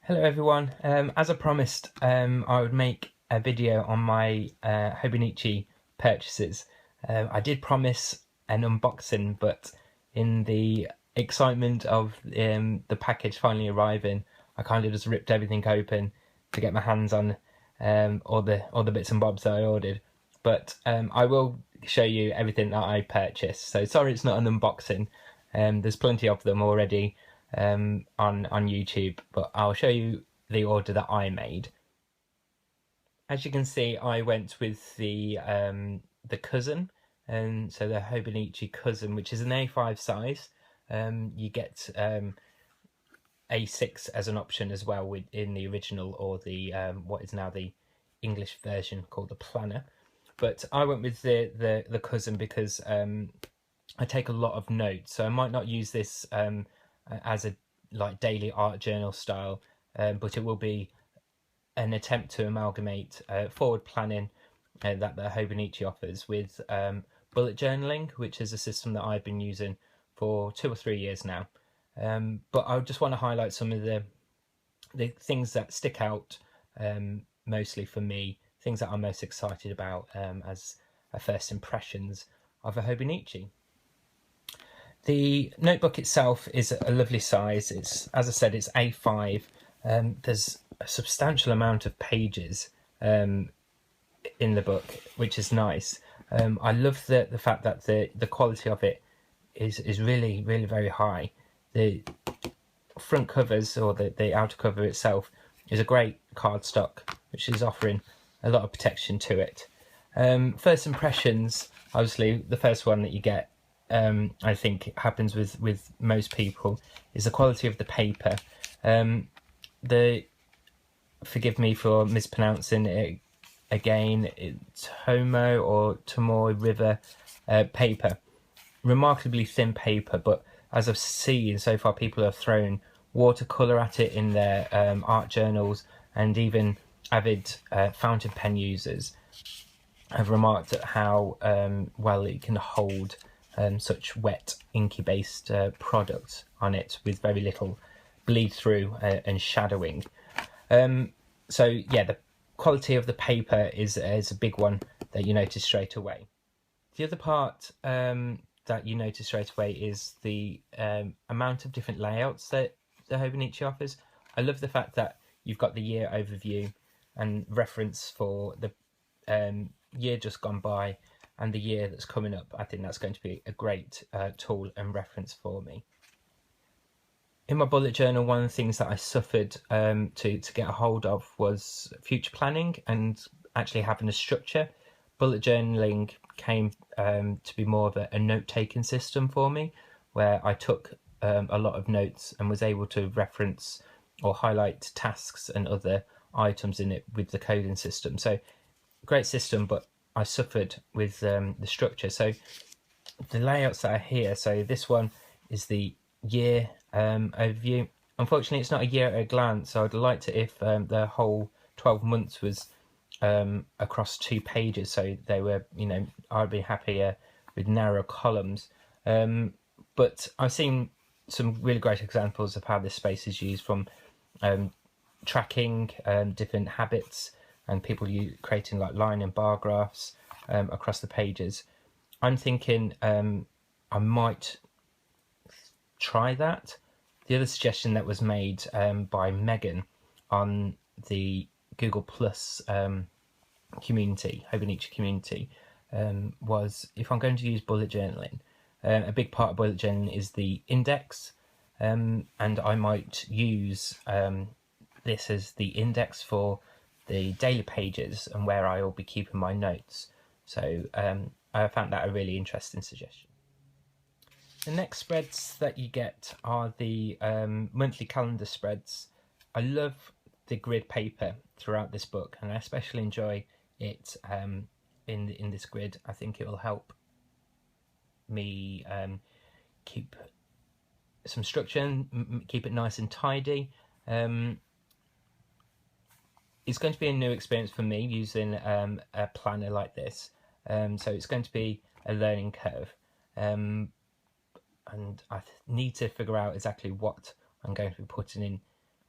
Hello everyone. As I promised, I would make a video on my Hobonichi purchases. I did promise an unboxing, but in the excitement of the package finally arriving, I kind of just ripped everything open to get my hands on all the bits and bobs that I ordered. But I will show you everything that I purchased. So sorry it's not an unboxing. There's plenty of them already on YouTube, but I'll show you the order that I made. As you can see, I went with the cousin, and so the Hobonichi cousin, which is an A5 size. You get A6 as an option as well in the original, or the what is now the English version called the Planner. But I went with the cousin because I take a lot of notes, so I might not use this as a daily art journal style, but it will be an attempt to amalgamate forward planning that the Hobonichi offers with bullet journaling, which is a system that I've been using for 2 or 3 years now. But I just want to highlight some of the things that stick out mostly for me, things that I'm most excited about as first impressions of a Hobonichi. The notebook itself is a lovely size. It's, as I said, it's A5. There's a substantial amount of pages in the book, which is nice. I love the fact that the quality of it is really very high. The front covers, or the outer cover itself, is a great cardstock, which is offering a lot of protection to it. First impressions, obviously, the first one that you get, I think happens with most people, is the quality of the paper. Forgive me for mispronouncing it again, it's Homo or Tomoe River paper. Remarkably thin paper, but as I've seen so far, people have thrown watercolour at it in their art journals, and even avid fountain pen users have remarked at how well it can hold such wet, inky based products on it with very little bleed through and shadowing. So yeah, the quality of the paper is a big one that you notice straight away. The other part that you notice straight away is the amount of different layouts that the Hobonichi offers. I love the fact that you've got the year overview and reference for the year just gone by and the year that's coming up. I think that's going to be a great tool and reference for me. In my bullet journal, one of the things that I suffered to get a hold of was future planning and actually having a structure. Bullet journaling came to be more of a note-taking system for me, where I took a lot of notes and was able to reference or highlight tasks and other items in it with the coding system. So great system, but I suffered with the structure. So the layouts that are here, so this one is the year overview. Unfortunately, it's not a year at a glance, so I'd like to if the whole 12 months was across 2 pages, so they were, I'd be happier with narrow columns. But I've seen some really great examples of how this space is used, from tracking different habits and people creating like line and bar graphs across the pages. I'm thinking I might try that. The other suggestion that was made by Megan on the Google Plus community, Hobonichi community, was if I'm going to use bullet journaling, a big part of bullet journaling is the index, and I might use this as the index for the daily pages and where I will be keeping my notes. So I found that a really interesting suggestion. The next spreads that you get are the monthly calendar spreads. I love the grid paper throughout this book, and I especially enjoy it in this grid. I think it will help me keep some structure and keep it nice and tidy. It's going to be a new experience for me using a planner like this, so it's going to be a learning curve. And I need to figure out exactly what I'm going to be putting in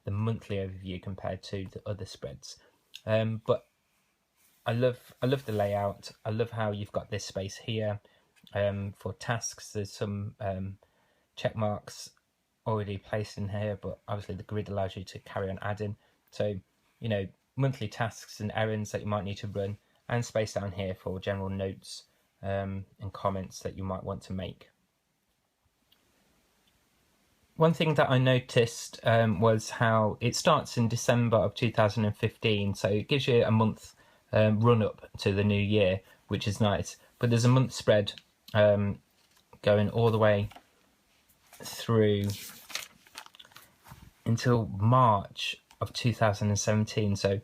the monthly overview compared to the other spreads. But I love the layout. I love how you've got this space here for tasks. There's some check marks already placed in here, but obviously the grid allows you to carry on adding. So, you know, monthly tasks and errands that you might need to run, and space down here for general notes and comments that you might want to make. One thing that I noticed was how it starts in December of 2015, so it gives you a month run up to the new year, which is nice. But there's a month spread going all the way through until March of 2017. So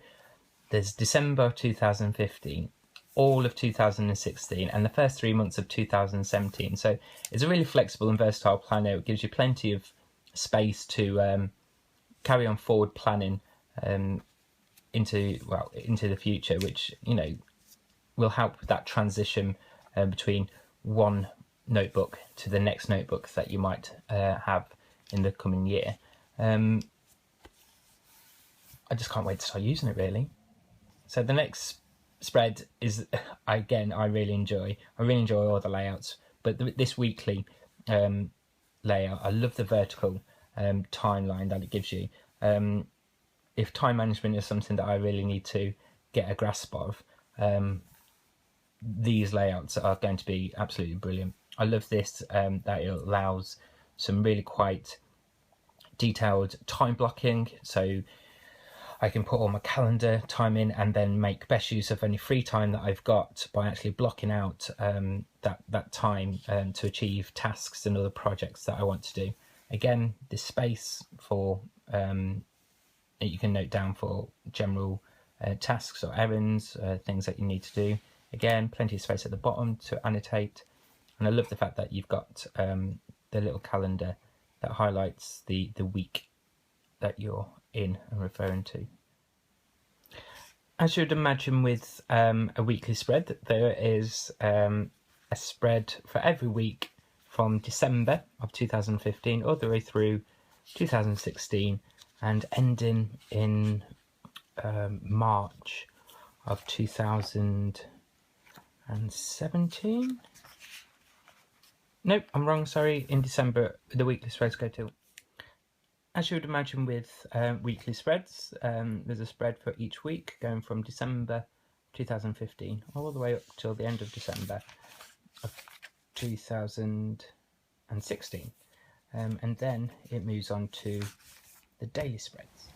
there's December 2015, all of 2016, and the first 3 months of 2017. So it's a really flexible and versatile planner. It gives you plenty of space to carry on forward planning into the future, which, you know, will help with that transition between one notebook to the next notebook that you might have in the coming year. I just can't wait to start using it, really. So the next spread is, again, I really enjoy all the layouts, but this weekly layout, I love the vertical timeline that it gives you. If time management is something that I really need to get a grasp of, these layouts are going to be absolutely brilliant. I love this, that it allows some really quite detailed time blocking, so I can put all my calendar time in and then make best use of any free time that I've got by actually blocking out that time to achieve tasks and other projects that I want to do. Again, this space for you can note down for general tasks or errands, things that you need to do. Again, plenty of space at the bottom to annotate. And I love the fact that you've got the little calendar that highlights the week that you're in and referring to. As you'd imagine with a weekly spread, there is a spread for every week from December of 2015 all the way through 2016 and ending in March of 2017. Nope, I'm wrong, sorry. In December, the weekly spreads go to. As you would imagine with weekly spreads, there's a spread for each week going from December 2015 all the way up till the end of December of 2016. And then it moves on to the daily spreads.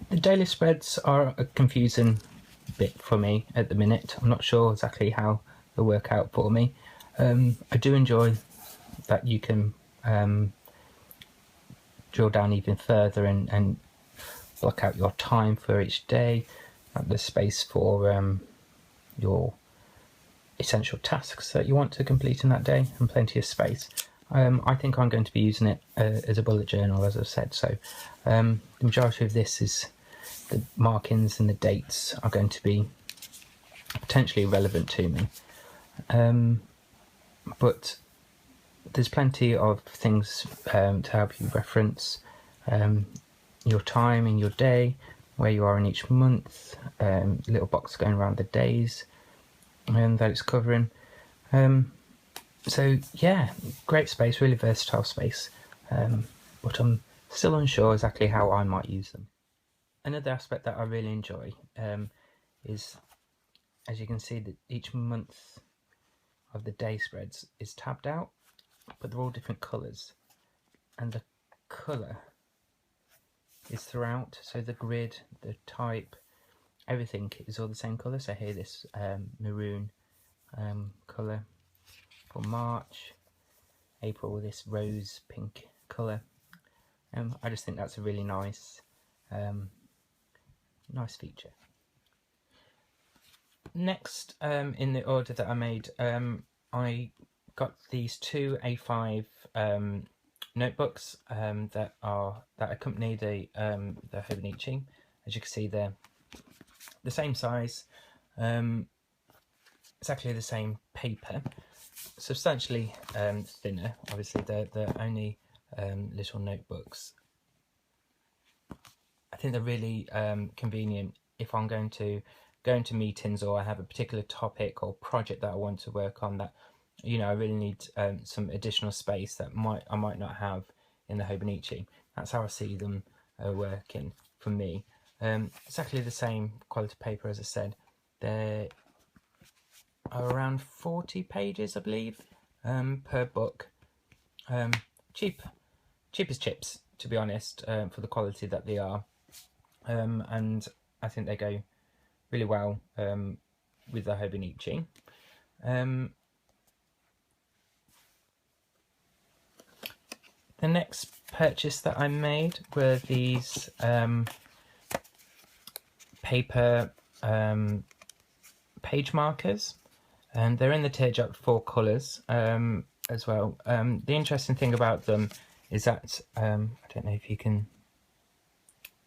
The daily spreads are a confusing bit for me at the minute. I'm not sure exactly how they work out for me. I do enjoy that you can drill down even further and block out your time for each day, have the space for your essential tasks that you want to complete in that day, and plenty of space. I think I'm going to be using it as a bullet journal, as I've said, so the majority of this is the markings and the dates are going to be potentially relevant to me, but there's plenty of things to help you reference your time in your day, where you are in each month, little box going around the days that it's covering. So yeah, great space, really versatile space, but I'm still unsure exactly how I might use them. Another aspect that I really enjoy is, as you can see, that each month of the day spreads is tabbed out, but they're all different colours, and the colour is throughout, so the grid, the type, everything is all the same colour. So here, this maroon colour for March, April, this rose pink colour. I just think that's a really nice nice feature. Next, in the order that I made, I got these two A5 notebooks that accompany the Hobonichi. As you can see, they're the same size, exactly the same paper, substantially thinner. Obviously, they're only little notebooks, I think they're really convenient if I'm going to go into meetings, or I have a particular topic or project that I want to work on that, you know, I really need some additional space that I might not have in the Hobonichi. That's how I see them working for me. Exactly the same quality paper, as I said. There are around 40 pages, I believe, per book. Cheap as chips, to be honest, for the quality that they are. And I think they go really well with the Hobonichi. The next purchase that I made were these paper page markers, and they're in the teardrop 4 colours as well. The interesting thing about them is that I don't know if you can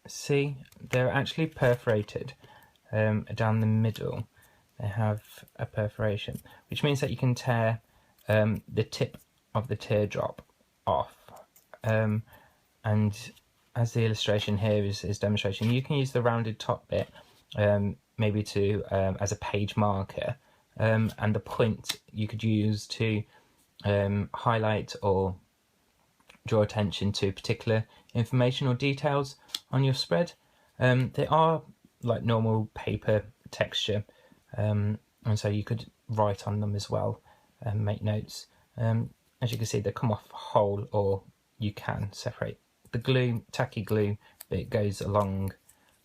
see, they're actually perforated down the middle. They have a perforation, which means that you can tear the tip of the teardrop off. And as the illustration here is demonstrating, you can use the rounded top bit maybe to as a page marker, and the point you could use to highlight or draw attention to particular information or details on your spread. They are like normal paper texture, and so you could write on them as well and make notes. As you can see, they come off whole, or you can separate. The glue, tacky glue, it goes along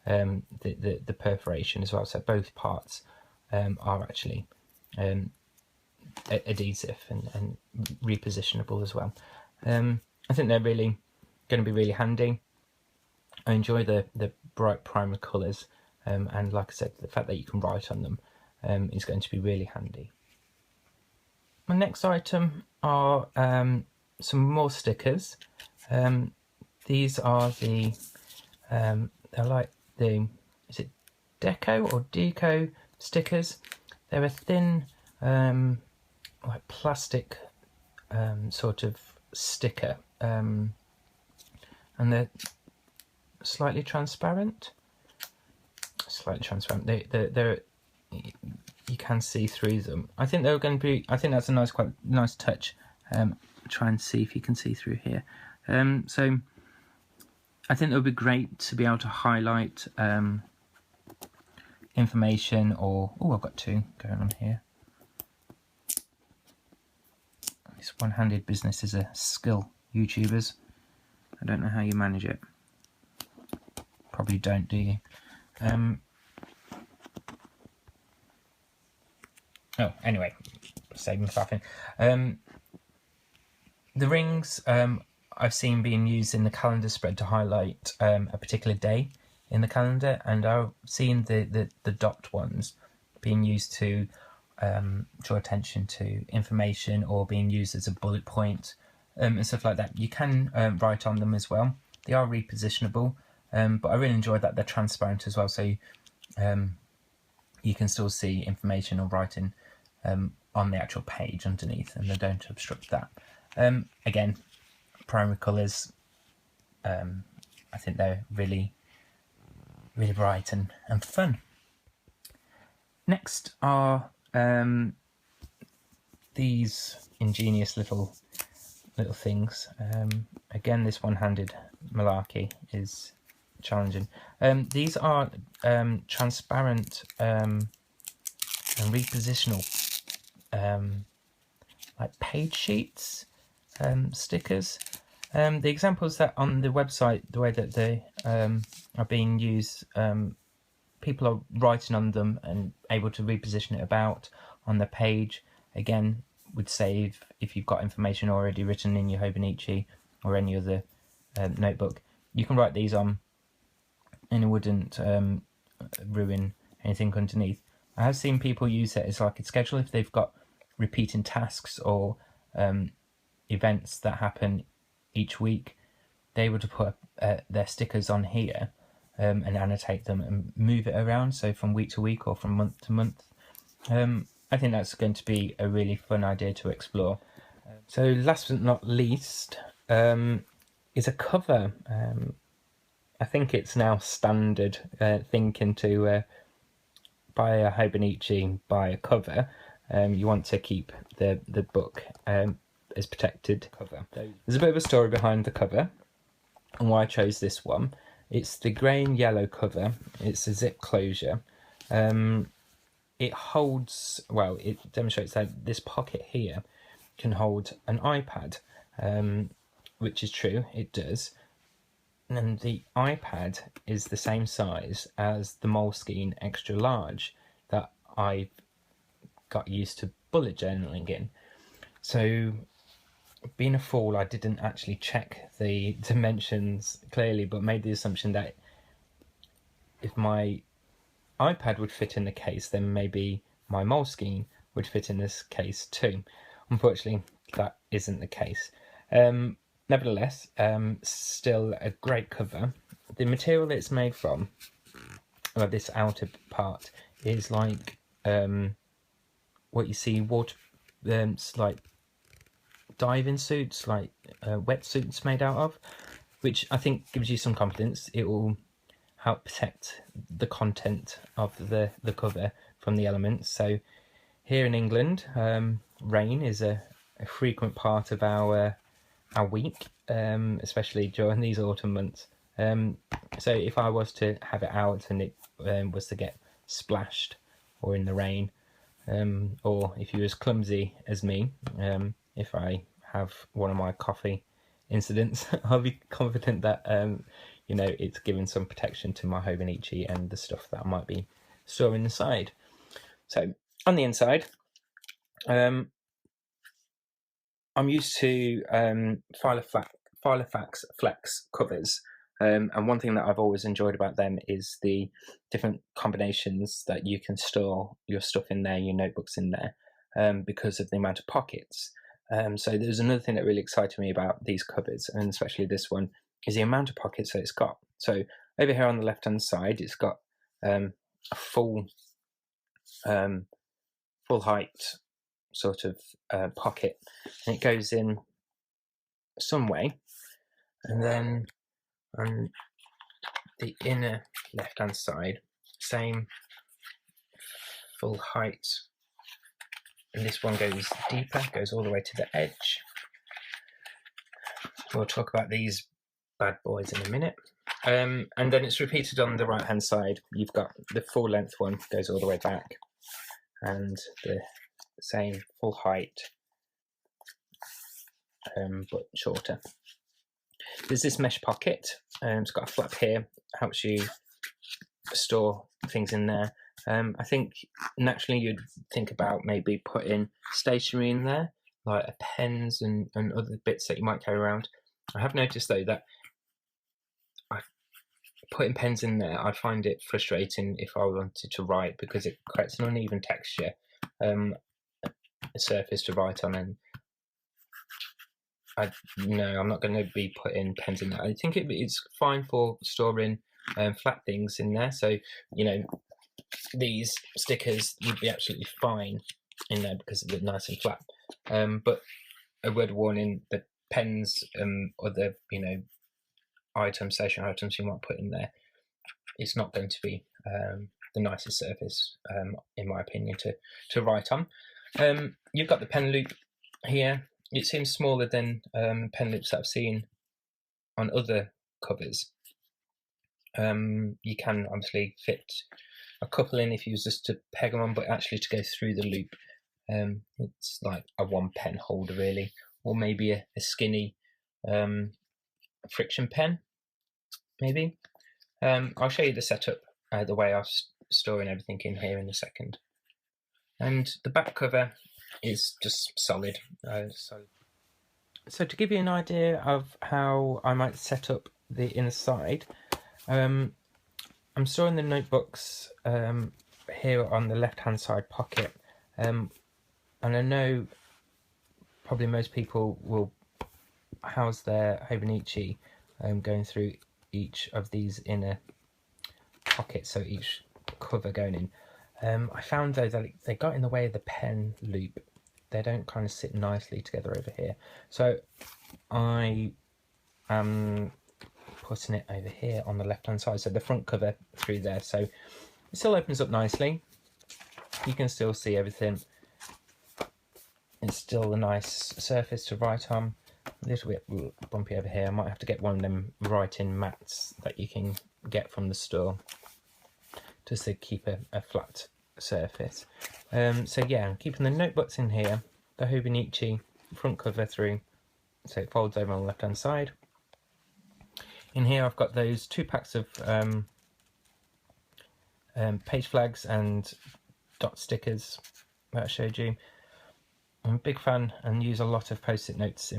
the perforation as well, so both parts are actually adhesive and repositionable as well. I think they're really going to be really handy. I enjoy the bright primer colours, and like I said, the fact that you can write on them is going to be really handy. My next item are some more stickers. These are the they're like the, is it Deco or Deco stickers? They're a thin like plastic sort of sticker, and they're slightly transparent. They're you can see through them. I think they're going to be. I think that's a quite nice touch. Try and see if you can see through here. So I think it would be great to be able to highlight information, or I've got two going on here. This one-handed business is a skill, YouTubers. I don't know how you manage it. Probably don't, do you? Oh, anyway, saving faffing. The rings I've seen being used in the calendar spread to highlight a particular day in the calendar, and I've seen the dot ones being used to draw attention to information, or being used as a bullet point and stuff like that. You can write on them as well. They are repositionable, but I really enjoy that they're transparent as well, so you can still see information or writing on the actual page underneath, and they don't obstruct that. Again, primary colours, I think they're really bright and fun. Next are these ingenious little things. Again, this one-handed malarkey is challenging. These are transparent and repositional like page sheets stickers. The examples that on the website, the way that they are being used, people are writing on them and able to reposition it about on the page. Again, would save if you've got information already written in your Hobonichi or any other notebook. You can write these on and it wouldn't ruin anything underneath. I have seen people use it as like a schedule if they've got repeating tasks or events that happen each week. They would put their stickers on here and annotate them and move it around, so from week to week or from month to month. I think that's going to be a really fun idea to explore. So last but not least is a cover I think it's now standard thinking to buy a Hobonichi, buy a cover. You want to keep the book as protected cover. There's a bit of a story behind the cover and why I chose this one. It's the grey and yellow cover. It's a zip closure. It holds, well, it demonstrates that this pocket here can hold an iPad, which is true, it does. And the iPad is the same size as the Moleskine Extra Large that I've got used to bullet journaling in. So, being a fool, I didn't actually check the dimensions clearly, but made the assumption that if my iPad would fit in the case, then maybe my Moleskine would fit in this case too. Unfortunately, that isn't the case. Nevertheless, still a great cover. The material it's made from, well, this outer part, is like what you see water, like diving suits, like wetsuits made out of, which I think gives you some confidence. It will help protect the content of the cover from the elements. So here in England, rain is a frequent part of our week, especially during these autumn months. So if I was to have it out and it was to get splashed or in the rain, or if you're as clumsy as me, if I have one of my coffee incidents, I'll be confident that it's given some protection to my Hobonichi and the stuff that I might be storing inside. So on the inside, I'm used to Filofax Flex covers, and one thing that I've always enjoyed about them is the different combinations that you can store your stuff in there, your notebooks in there, because of the amount of pockets. So there's another thing that really excited me about these covers, and especially this one, is the amount of pockets that it's got. So over here on the left hand side, it's got a full height sort of pocket, and it goes in some way, and then on the inner left hand side, same full height, and this one goes deeper, goes all the way to the edge. We'll talk about these bad boys in a minute. And then it's repeated on the right hand side. You've got the full length one, goes all the way back, and the same full height, but shorter. There's this mesh pocket. It's got a flap here, helps you store things in there. I think naturally you'd think about maybe putting stationery in there, like pens and other bits that you might carry around. I have noticed though that putting pens in there, I find it frustrating if I wanted to write, because it creates an uneven texture, a surface to write on, and I'm not going to be putting pens in there. I think it's fine for storing flat things in there. So these stickers would be absolutely fine in there because they're nice and flat. But a word of warning: the pens, other stationery items you might put in there, it's not going to be the nicest surface, in my opinion, to write on. You've got the pen loop here. It seems smaller than pen loops that I've seen on other covers. You can obviously fit a couple in if you was just to peg them on, but actually to go through the loop, it's like a one pen holder really, or maybe a skinny friction pen, maybe. I'll show you the setup, the way I'm storing everything in here in a second. And the back cover is just solid. So to give you an idea of how I might set up the inside, I'm storing the notebooks here on the left hand side pocket, and I know probably most people will house their Hobonichi going through each of these inner pockets, so each cover going in. I found though that they got in the way of the pen loop. They don't kind of sit nicely together over here. So I am putting it over here on the left hand side, so the front cover through there, so it still opens up nicely. You can still see everything. It's still a nice surface to write on. A little bit bumpy over here. I might have to get one of them writing mats that you can get from the store just to keep a flat surface. So yeah, I'm keeping the notebooks in here, the Hobonichi front cover through, so it folds over on the left hand side. In here I've got those 2 packs of page flags and dot stickers that I showed you. I'm a big fan and use a lot of post-it notes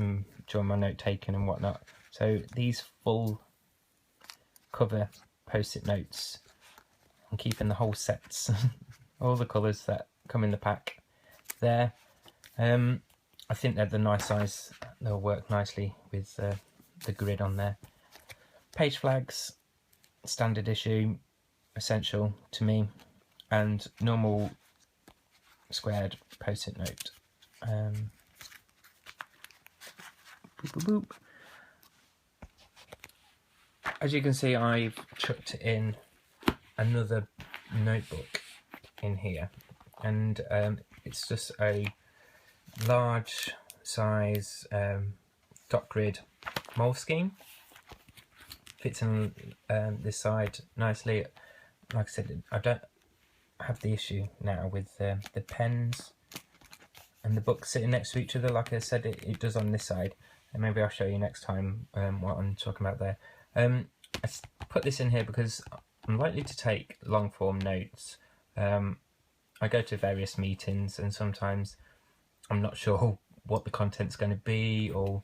during my note taking and whatnot. So these full cover post-it notes, I'm keeping the whole sets, all the colours that come in the pack there. I think they're the nice size, they'll work nicely with the grid on there. Page flags, standard issue, essential to me, and normal squared post-it note. Boop, boop, boop. As you can see, I've chucked in another notebook in here, and it's just a large size dot grid Moleskine. Fits in this side nicely. Like I said, I don't have the issue now with the pens and the books sitting next to each other. Like I said, it does on this side, and maybe I'll show you next time what I'm talking about there. I put this in here because I'm likely to take long form notes. I go to various meetings and sometimes I'm not sure what the content's going to be, or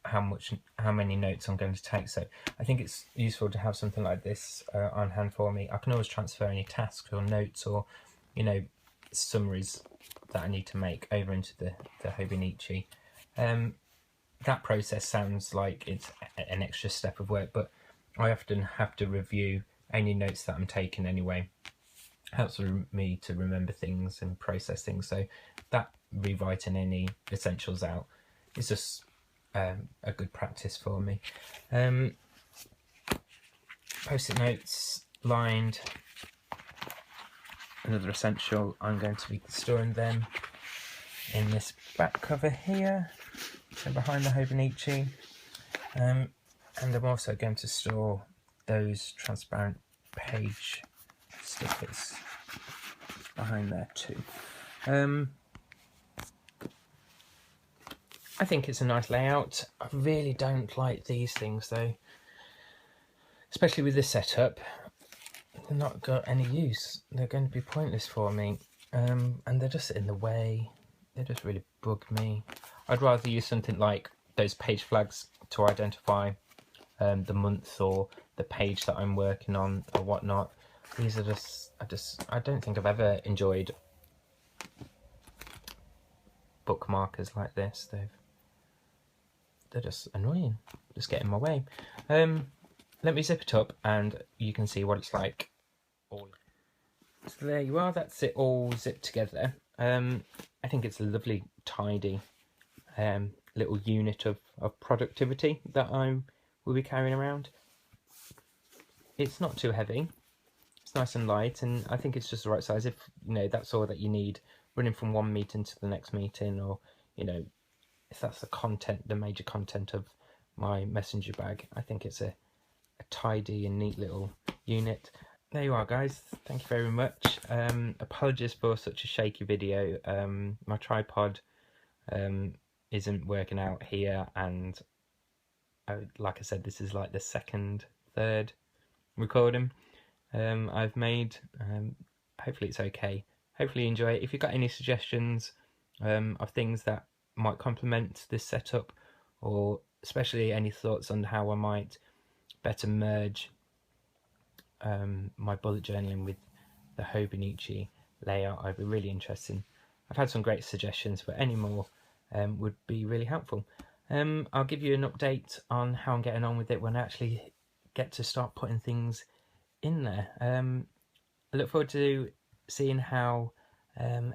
how many notes I'm going to take. So I think it's useful to have something like this on hand for me. I can always transfer any tasks or notes or, you know, summaries that I need to make over into the Hobonichi. That process sounds like it's an extra step of work, but I often have to review any notes that I'm taking anyway. Helps me to remember things and process things, so that rewriting any essentials out is just a good practice for me. Post-it notes lined, another essential. I'm going to be storing them in this back cover here, so behind the Hobonichi, and I'm also going to store those transparent page stickers behind there too. I think it's a nice layout. I really don't like these things though, especially with this setup. They're not got any use. They're going to be pointless for me, and they're just in the way. They just really bug me. I'd rather use something like those page flags to identify the month or the page that I'm working on or whatnot. These are I don't think I've ever enjoyed bookmarkers like this. They're just annoying, just get in my way. Let me zip it up and you can see what it's like. So there you are, that's it all zipped together. I think it's a lovely, tidy little unit of productivity that I will be carrying around. It's not too heavy, it's nice and light, and I think it's just the right size. If you know that's all that you need running from one meeting to the next meeting, or you know, if that's the major content of my messenger bag, I think it's a tidy and neat little unit. There you are, guys. Thank you very much. Apologies for such a shaky video. My tripod isn't working out here, and like I said, this is like the third recording I've made. Hopefully it's okay. Hopefully you enjoy it. If you've got any suggestions of things that might complement this setup, or especially any thoughts on how I might better merge my bullet journaling with the Hobonichi layout, I'd be really interested. I've had some great suggestions, but any more would be really helpful. I'll give you an update on how I'm getting on with it when I actually get to start putting things in there. I look forward to seeing how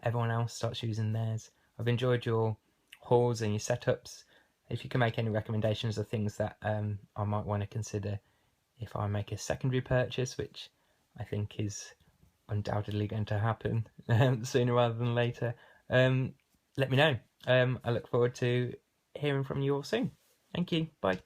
everyone else starts using theirs. I've enjoyed your hauls and your setups. If you can make any recommendations of things that I might want to consider if I make a secondary purchase, which I think is undoubtedly going to happen sooner rather than later, let me know. I look forward to hearing from you all soon. Thank you. Bye.